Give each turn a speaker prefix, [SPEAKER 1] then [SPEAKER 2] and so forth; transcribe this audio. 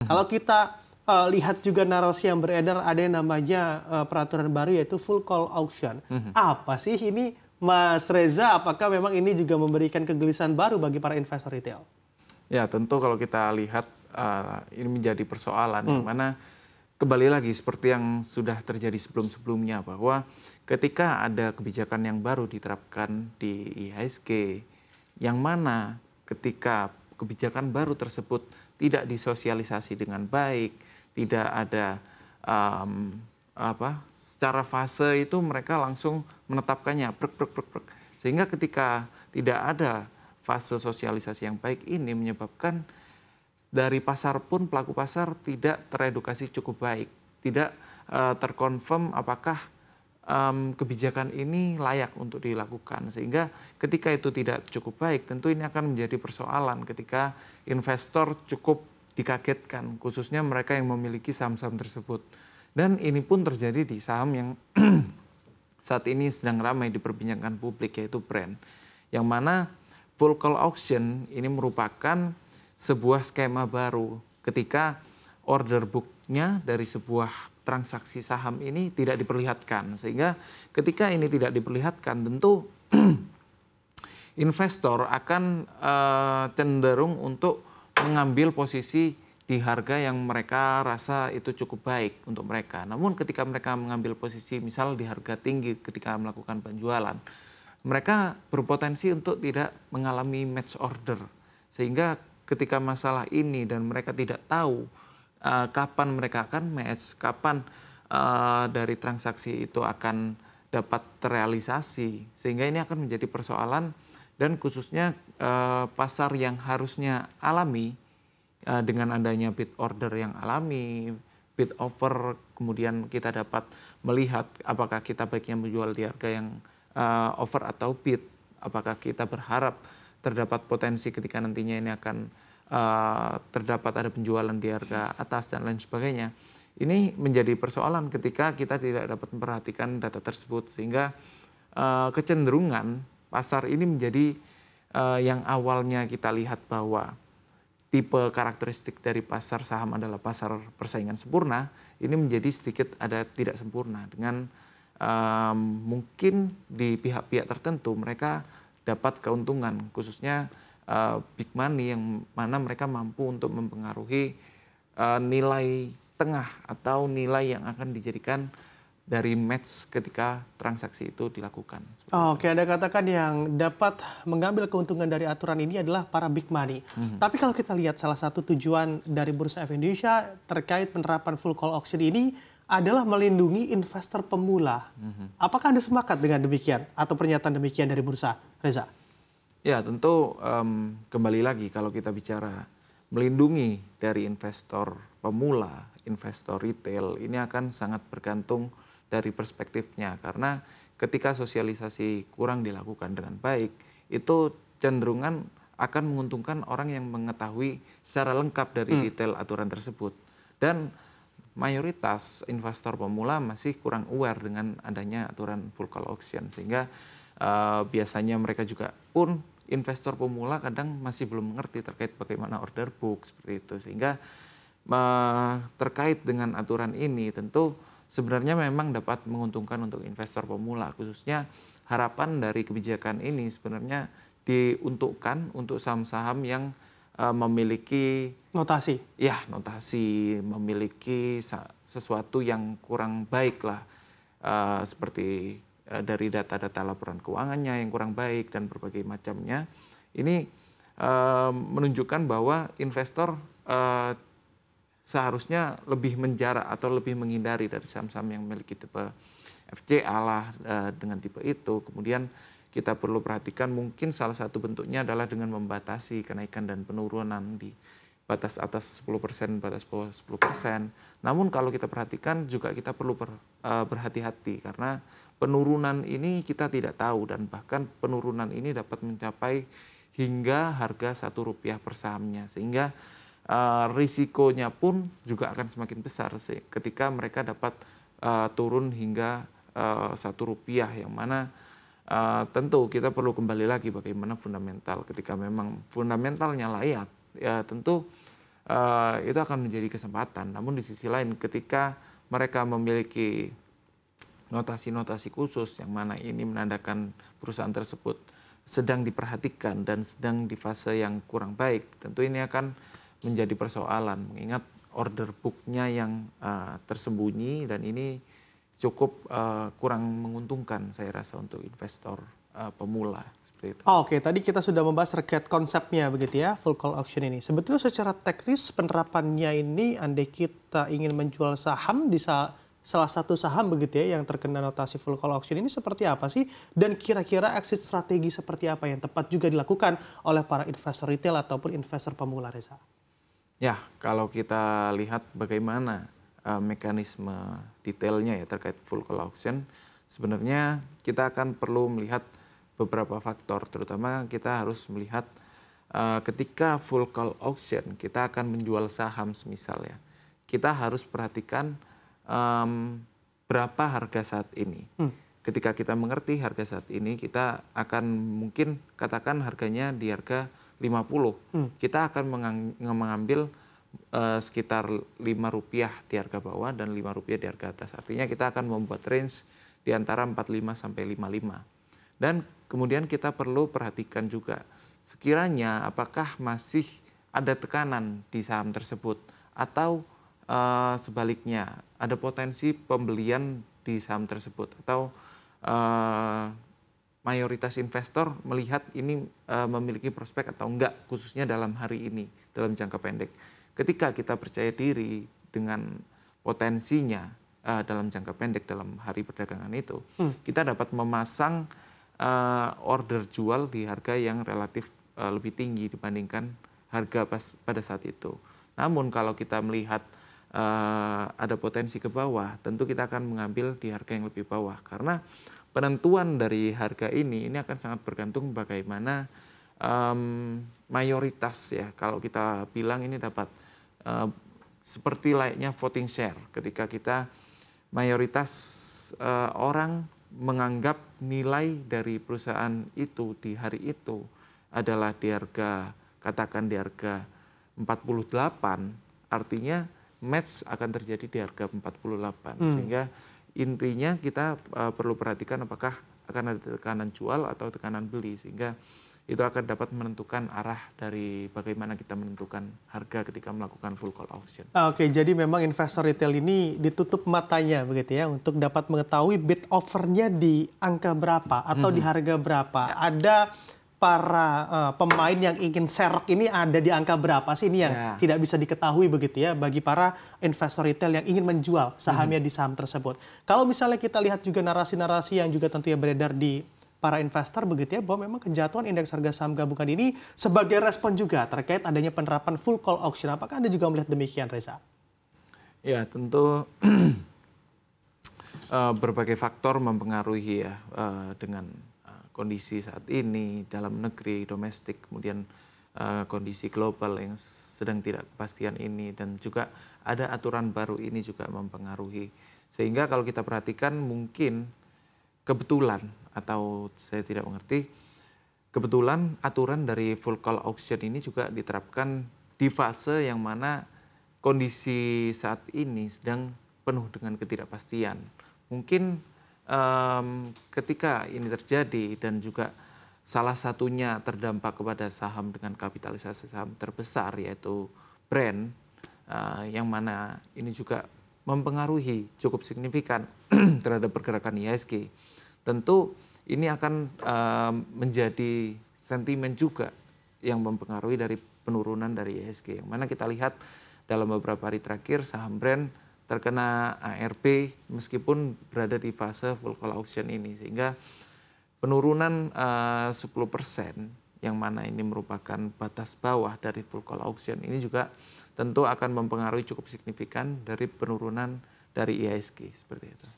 [SPEAKER 1] Kalau kita lihat juga narasi yang beredar, ada yang namanya peraturan baru yaitu full call auction. Apa sih ini, Mas Reza? Apakah memang ini juga memberikan kegelisahan baru bagi para investor retail?
[SPEAKER 2] Ya, tentu kalau kita lihat ini menjadi persoalan yang mana kembali lagi seperti yang sudah terjadi sebelum-sebelumnya, bahwa ketika ada kebijakan yang baru diterapkan di IHSG, yang mana ketika kebijakan baru tersebut tidak disosialisasi dengan baik, tidak ada secara fase itu mereka langsung menetapkannya, sehingga ketika tidak ada fase sosialisasi yang baik ini menyebabkan dari pasar pun pelaku pasar tidak teredukasi cukup baik, tidak terkonfirm apakah kebijakan ini layak untuk dilakukan, sehingga ketika itu tidak cukup baik tentu ini akan menjadi persoalan ketika investor cukup dikagetkan, khususnya mereka yang memiliki saham-saham tersebut. Dan ini pun terjadi di saham yang saat ini sedang ramai diperbincangkan publik, yaitu Brand, yang mana full call auction ini merupakan sebuah skema baru ketika order book-nya dari sebuah transaksi saham ini tidak diperlihatkan, sehingga ketika ini tidak diperlihatkan tentu investor akan cenderung untuk mengambil posisi di harga yang mereka rasa itu cukup baik untuk mereka. Namun ketika mereka mengambil posisi misal di harga tinggi ketika melakukan penjualan, mereka berpotensi untuk tidak mengalami match order, sehingga ketika masalah ini dan mereka tidak tahu kapan mereka akan match, kapan dari transaksi itu akan dapat terrealisasi, sehingga ini akan menjadi persoalan. Dan khususnya pasar yang harusnya alami dengan adanya bid order yang alami, bid offer, kemudian kita dapat melihat apakah kita baiknya menjual di harga yang over atau bid, apakah kita berharap terdapat potensi ketika nantinya ini akan terdapat ada penjualan di harga atas dan lain sebagainya. Ini menjadi persoalan ketika kita tidak dapat memperhatikan data tersebut, sehingga kecenderungan pasar ini menjadi yang awalnya kita lihat bahwa tipe karakteristik dari pasar saham adalah pasar persaingan sempurna, ini menjadi sedikit ada tidak sempurna dengan mungkin di pihak-pihak tertentu mereka dapat keuntungan, khususnya big money yang mana mereka mampu untuk mempengaruhi nilai tengah atau nilai yang akan dijadikan dari match ketika transaksi itu dilakukan.
[SPEAKER 1] Oke, Anda katakan yang dapat mengambil keuntungan dari aturan ini adalah para big money. Tapi kalau kita lihat salah satu tujuan dari Bursa Efek Indonesia terkait penerapan full call auction ini adalah melindungi investor pemula. Apakah Anda sepakat dengan demikian atau pernyataan demikian dari Bursa, Reza?
[SPEAKER 2] Ya, tentu kembali lagi kalau kita bicara melindungi dari investor pemula, investor retail, ini akan sangat bergantung dari perspektifnya, karena ketika sosialisasi kurang dilakukan dengan baik, itu cenderungan akan menguntungkan orang yang mengetahui secara lengkap dari detail aturan tersebut. Dan mayoritas investor pemula masih kurang aware dengan adanya aturan full call auction, sehingga biasanya mereka juga pun investor pemula kadang masih belum mengerti terkait bagaimana order book seperti itu, sehingga terkait dengan aturan ini tentu sebenarnya memang dapat menguntungkan untuk investor pemula, khususnya harapan dari kebijakan ini sebenarnya diuntukkan untuk saham-saham yang memiliki
[SPEAKER 1] notasi.
[SPEAKER 2] Ya, notasi, memiliki sesuatu yang kurang baik lah, seperti dari data-data laporan keuangannya yang kurang baik dan berbagai macamnya. Ini menunjukkan bahwa investor seharusnya lebih menjarak atau lebih menghindari dari saham-saham yang memiliki tipe FCA lah dengan tipe itu. Kemudian kita perlu perhatikan mungkin salah satu bentuknya adalah dengan membatasi kenaikan dan penurunan di batas atas 10%, batas bawah 10%. Namun kalau kita perhatikan juga kita perlu berhati-hati, karena penurunan ini kita tidak tahu, dan bahkan penurunan ini dapat mencapai hingga harga Rp1 per sahamnya, sehingga risikonya pun juga akan semakin besar ketika mereka dapat turun hingga Rp1, yang mana tentu kita perlu kembali lagi bagaimana fundamental. Ketika memang fundamentalnya layak, ya tentu itu akan menjadi kesempatan. Namun di sisi lain ketika mereka memiliki notasi-notasi khusus yang mana ini menandakan perusahaan tersebut sedang diperhatikan dan sedang di fase yang kurang baik, tentu ini akan menjadi persoalan mengingat order book-nya yang tersembunyi dan ini cukup kurang menguntungkan saya rasa untuk investor pemula seperti itu.
[SPEAKER 1] Oh, oke, tadi kita sudah membahas terkait konsepnya begitu ya, full call auction ini. Sebetulnya secara teknis penerapannya ini andai kita ingin menjual saham di salah satu saham begitu ya yang terkena notasi full call auction ini seperti apa sih? Dan kira-kira exit strategi seperti apa yang tepat juga dilakukan oleh para investor retail ataupun investor pemula, Reza?
[SPEAKER 2] Ya, kalau kita lihat bagaimana mekanisme detailnya ya terkait full call auction, sebenarnya kita akan perlu melihat beberapa faktor, terutama kita harus melihat ketika full call auction kita akan menjual saham semisal ya, kita harus perhatikan berapa harga saat ini. Ketika kita mengerti harga saat ini, kita akan mungkin katakan harganya di harga 50. Kita akan mengambil sekitar Rp5 di harga bawah dan Rp5 di harga atas. Artinya kita akan membuat range di antara 45 sampai 55. Dan kemudian kita perlu perhatikan juga sekiranya apakah masih ada tekanan di saham tersebut atau sebaliknya ada potensi pembelian di saham tersebut atau mayoritas investor melihat ini memiliki prospek atau enggak khususnya dalam hari ini dalam jangka pendek. Ketika kita percaya diri dengan potensinya dalam jangka pendek dalam hari perdagangan itu, kita dapat memasang order jual di harga yang relatif lebih tinggi dibandingkan harga pada saat itu. Namun kalau kita melihat ada potensi ke bawah, tentu kita akan mengambil di harga yang lebih bawah karena penentuan dari harga ini akan sangat bergantung bagaimana mayoritas ya, kalau kita bilang ini dapat seperti layaknya voting share ketika kita mayoritas orang menganggap nilai dari perusahaan itu di hari itu adalah di harga, katakan di harga 48, artinya match akan terjadi di harga 48. Sehingga intinya kita perlu perhatikan apakah akan ada tekanan jual atau tekanan beli, sehingga itu akan dapat menentukan arah dari bagaimana kita menentukan harga ketika melakukan full call auction.
[SPEAKER 1] Oke, jadi memang investor retail ini ditutup matanya begitu ya untuk dapat mengetahui bid offernya di angka berapa atau di harga berapa.
[SPEAKER 2] Ya.
[SPEAKER 1] Ada para pemain yang ingin serok ini ada di angka berapa sih ini yang tidak bisa diketahui begitu ya bagi para investor retail yang ingin menjual sahamnya di saham tersebut. Kalau misalnya kita lihat juga narasi-narasi yang juga tentunya beredar di para investor begitu ya bahwa memang kejatuhan indeks harga saham gabungan ini sebagai respon juga terkait adanya penerapan full call auction. Apakah Anda juga melihat demikian, Reza?
[SPEAKER 2] Ya, tentu berbagai faktor mempengaruhi ya dengan kondisi saat ini dalam negeri, domestik, kemudian kondisi global yang sedang tidak kepastian ini, dan juga ada aturan baru ini juga mempengaruhi. Sehingga kalau kita perhatikan mungkin kebetulan atau saya tidak mengerti, kebetulan aturan dari full call auction ini juga diterapkan di fase yang mana kondisi saat ini sedang penuh dengan ketidakpastian. Mungkin ketika ini terjadi dan juga salah satunya terdampak kepada saham dengan kapitalisasi saham terbesar yaitu Brand, yang mana ini juga mempengaruhi cukup signifikan terhadap pergerakan IHSG. Tentu ini akan menjadi sentimen juga yang mempengaruhi dari penurunan dari IHSG, yang mana kita lihat dalam beberapa hari terakhir saham Brand terkena ARB meskipun berada di fase full call auction ini, sehingga penurunan 10% yang mana ini merupakan batas bawah dari full call auction ini juga tentu akan mempengaruhi cukup signifikan dari penurunan dari IHSG seperti itu.